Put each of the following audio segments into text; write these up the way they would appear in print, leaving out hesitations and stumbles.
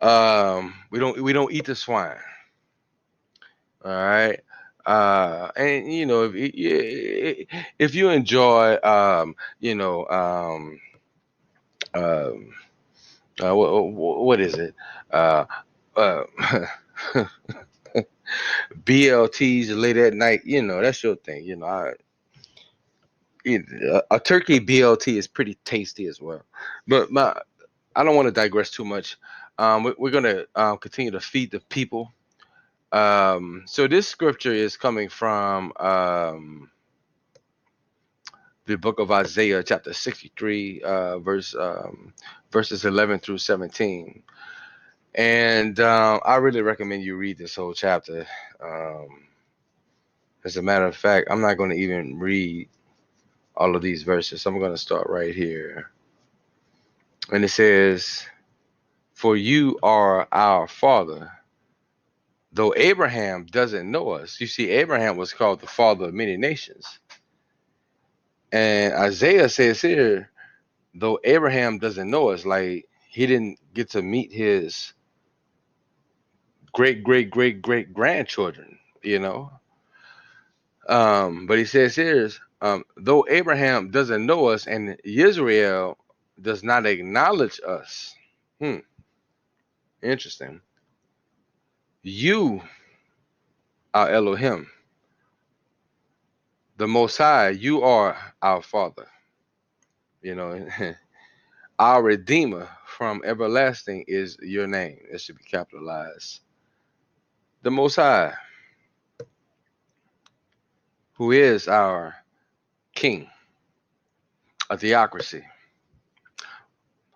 We don't eat the swine. All right. And if you enjoy um what is it? Uh, uh, BLTs late at night. That's your thing. A turkey BLT is pretty tasty as well. But I don't want to digress too much. We're going to continue to feed the people. So this scripture is coming from the book of Isaiah, chapter 63, verses 11 through 17. And I really recommend you read this whole chapter. Um, as a matter of fact, I'm not going to even read all of these verses. I'm going to start right here. And it says, "For you are our father, though Abraham doesn't know us." You see, Abraham was called the father of many nations. And Isaiah says here, though Abraham doesn't know us, like he didn't get to meet his great great great great grandchildren, but he says here, though Abraham doesn't know us and Israel does not acknowledge us. Interesting. You are Elohim, the Most High. You are our Father. You know, our Redeemer from everlasting is your name. It should be capitalized. The Most High, who is our King, a theocracy.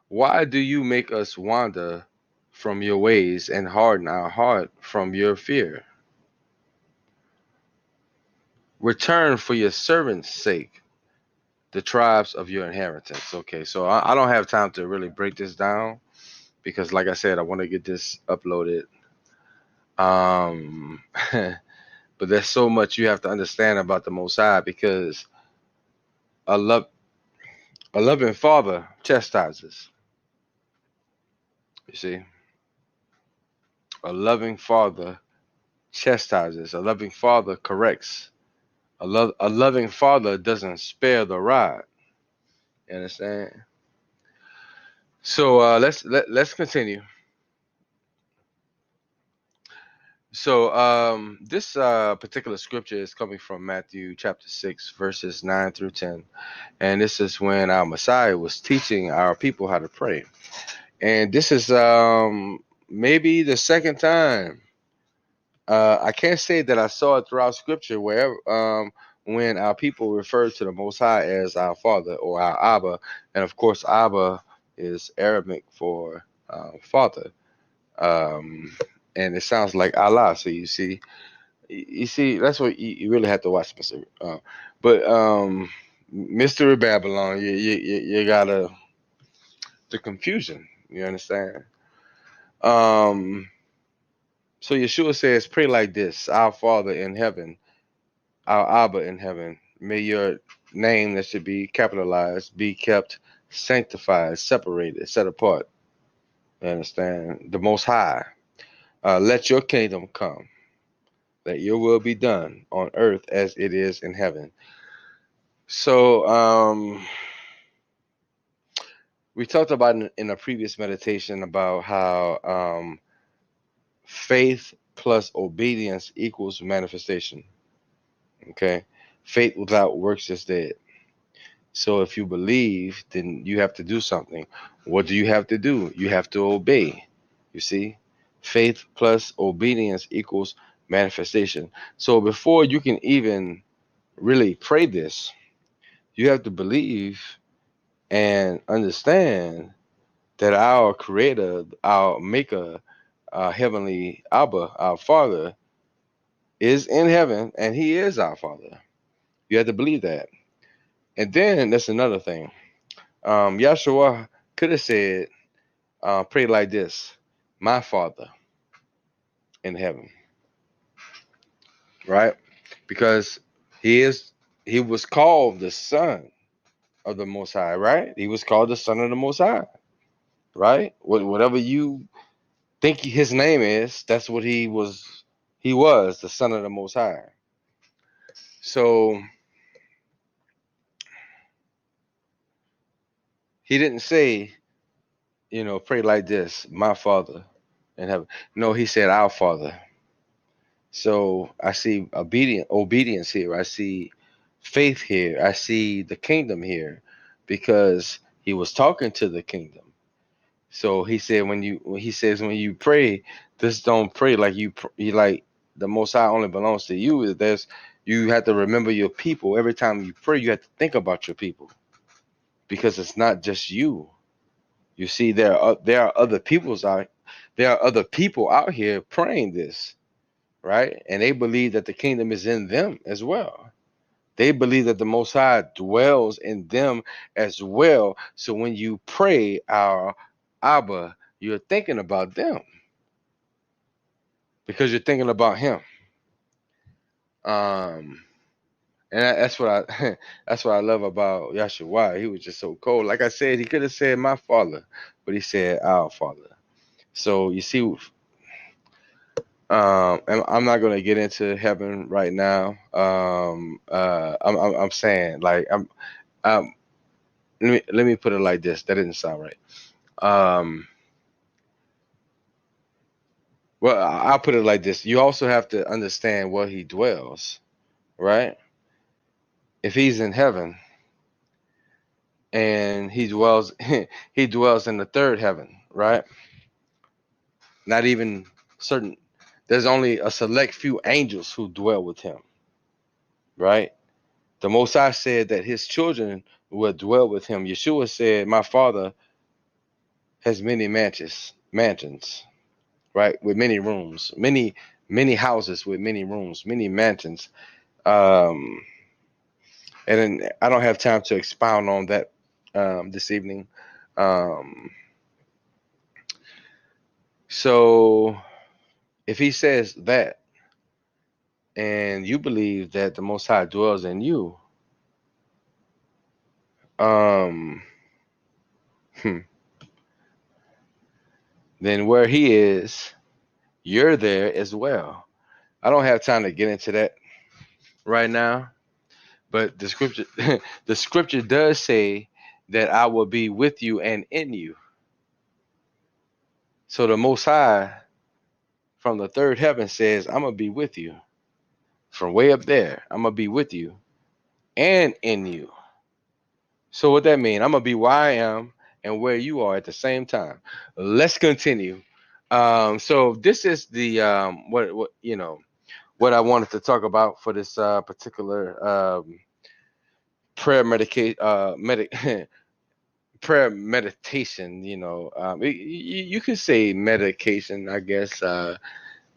Why do you make us wander from your ways and harden our heart from your fear? Return for your servants' sake the tribes of your inheritance. Okay, so I don't have time to really break this down because, like I said, I want to get this uploaded. Um, but there's so much you have to understand about the Most High because a love, a loving Father chastises. You see, a loving Father chastises. A loving Father corrects. A loving Father doesn't spare the rod. You understand? So let's continue. So this particular scripture is coming from Matthew chapter 6, verses 9 through 10. And this is when our Messiah was teaching our people how to pray. And this is maybe the second time. I can't say that I saw it throughout scripture where when our people refer to the Most High as our Father or our Abba. And of course, Abba is Arabic for Father. Um, and it sounds like Allah. So you see, that's what you really have to watch, Mr. But Mystery Babylon, you gotta the confusion. You understand? Um, so Yeshua says, "Pray like this: Our Father in heaven, our Abba in heaven, may your name that should be capitalized be kept sanctified, separated, set apart. You understand? The Most High. Let your kingdom come. Let your will be done on earth as it is in heaven." So we talked about in a previous meditation about how faith plus obedience equals manifestation. Okay, faith without works is dead. So if you believe, then you have to do something. What do you have to do? You have to obey. You see, faith plus obedience equals manifestation. So before you can even really pray this, you have to believe and understand that our creator, our maker, our heavenly Abba, our Father, is in heaven and he is our Father. You have to believe that. And then that's another thing. Yahshua could have said, pray like this: My Father in heaven, right? Because he is, he was called the Son of the Most High, right? He was called the Son of the Most High, right? Whatever you think his name is. That's what he was. He was the Son of the Most High. So he didn't say, pray like this, my Father in heaven. No, he said, our Father. So I see obedience here. I see faith here. I see the kingdom here, because he was talking to the kingdom. So he said, when you pray, just don't pray like you like the Most High only belongs to you. You have to remember your people. Every time you pray, you have to think about your people, because it's not just you. You see, there are other people out here praying this, right? And they believe that the kingdom is in them as well. They believe that the Most High dwells in them as well. So when you pray our Abba, you're thinking about them, because you're thinking about Him. Um, and that's what I that's what I love about Yahshua. He was just so cold. Like I said, he could have said my Father, but he said our Father. So you see, and I'm not gonna get into heaven right now. I'm saying, like, um let me put it like this. That didn't sound right. Um, well, I'll put it like this. You also have to understand where he dwells, right? If he's in heaven and he dwells, he dwells in the third heaven, right? Not even certain. There's only a select few angels who dwell with him, right? The Most High said that his children will dwell with him. Yeshua said, "My Father has many mansions, right, with many rooms, many houses with many rooms, many mansions." Um, and then I don't have time to expound on that this evening. Um, so if he says that, and you believe that the Most High dwells in you, um, hmm, then where he is, you're there as well. I don't have time to get into that right now, but the scripture the scripture does say that I will be with you and in you. So the Most High from the third heaven says, I'm gonna be with you. From way up there, I'm gonna be with you and in you. So what that mean? I'm gonna be where I am and where you are at the same time. Let's continue. So this is the what what I wanted to talk about for this particular prayer prayer meditation. You could say medication, I guess.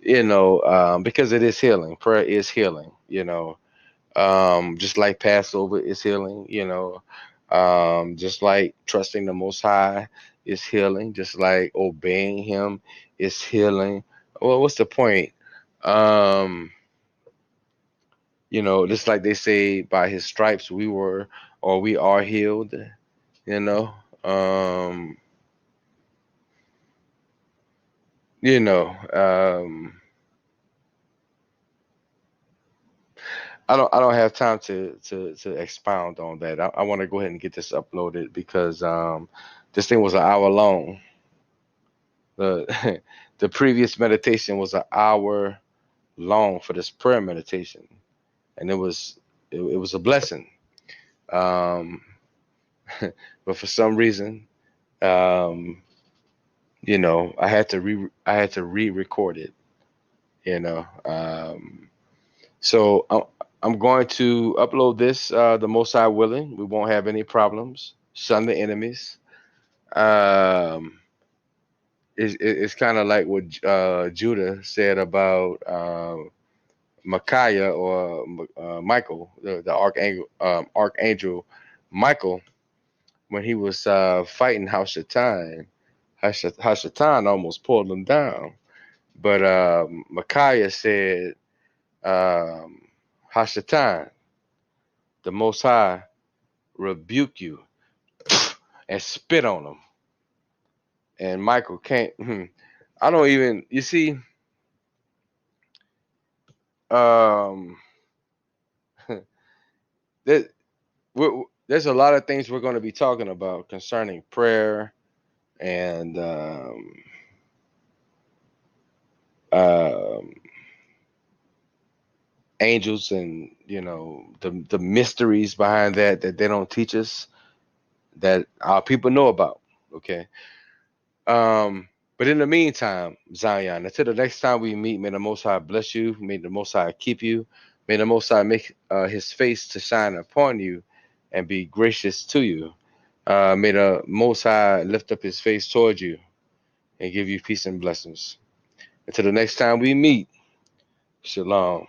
Because it is healing. Prayer is healing. Just like Passover is healing. Just like trusting the Most High is healing. Just like obeying Him is healing. Well, what's the point? Um, just like they say, by His stripes we are healed. You know. Um, you know. I don't have time to expound on that. I want to go ahead and get this uploaded, because this thing was an hour long. The the previous meditation was an hour long for this prayer meditation, and it was a blessing. Um, but for some reason, um, I had to re-record it. You know, so I'm going to upload this. The Most High willing, we won't have any problems. Shun the enemies. Um, it's kind of like what Judah said about Micaiah, or Michael, the archangel Michael, when he was fighting Hashatan. Hashatan almost pulled him down, but Micaiah said, Hashatan, the Most High rebuke you, and spit on him. And Michael can't. I don't even, you see, um, there, there's a lot of things we're going to be talking about concerning prayer and um, angels, and the mysteries behind that they don't teach us, that our people know about. Okay. But in the meantime, Zion, until the next time we meet, may the Most High bless you. May the Most High keep you. May the Most High make His face to shine upon you and be gracious to you. May the Most High lift up His face towards you and give you peace and blessings. Until the next time we meet, shalom.